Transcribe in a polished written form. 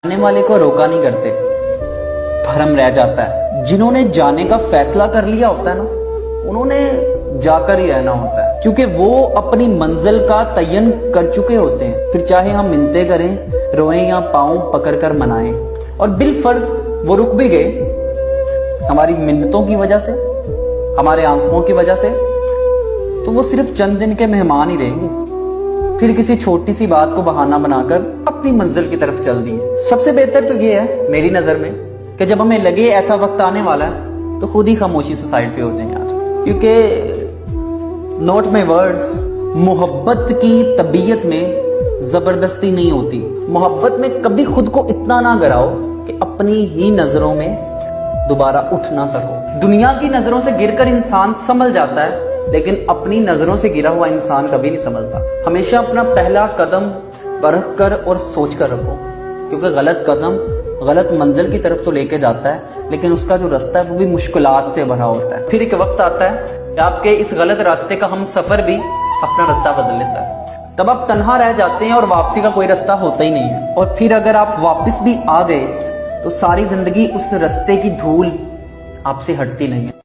आने वाले को रोका नहीं करते, भरम रह जाता है। जिन्होंने जाने का फैसला कर लिया होता है ना, उन्होंने जाकर ही रहना होता है, क्योंकि वो अपनी मंजिल का तयन कर चुके होते हैं। फिर चाहे हम मिन्नतें करें, रोएं या पांव पकड़कर मनाएं, और बिलफर्ज वो रुक भी गए हमारी मिन्नतों की वजह से, हमारे आंसुओं की वजह से, तो वो सिर्फ चंद दिन के मेहमान ही रहेंगे। फिर किसी छोटी सी बात को बहाना बनाकर अपनी मंजिल की तरफ चल दिए। सबसे बेहतर तो ये है मेरी नजर में कि जब हमें लगे ऐसा वक्त आने वाला है तो खुद ही खामोशी से साइड पे हो जाए यार, क्योंकि नोट माय वर्ड्स, मोहब्बत की तबीयत में जबरदस्ती नहीं होती। मोहब्बत में कभी खुद को इतना ना गिराओ कि अपनी ही नजरों में दोबारा उठ ना सको। दुनिया की नजरों से गिरकर इंसान संभल जाता है, लेकिन अपनी नजरों से गिरा हुआ इंसान कभी नहीं संभलता। हमेशा अपना पहला कदम परख कर और सोच कर रखो, क्योंकि गलत कदम गलत मंजिल की तरफ तो लेके जाता है, लेकिन उसका जो रास्ता है वो भी मुश्किलात से भरा होता है। फिर एक वक्त आता है कि आपके इस गलत रास्ते का हम सफर भी अपना रास्ता बदल लेता है। तब आप तन्हा रह जाते हैं और वापसी का कोई रास्ता होता ही नहीं है। और फिर अगर आप वापस भी आ गए तो सारी जिंदगी उस रास्ते की धूल आपसे हटती नहीं है।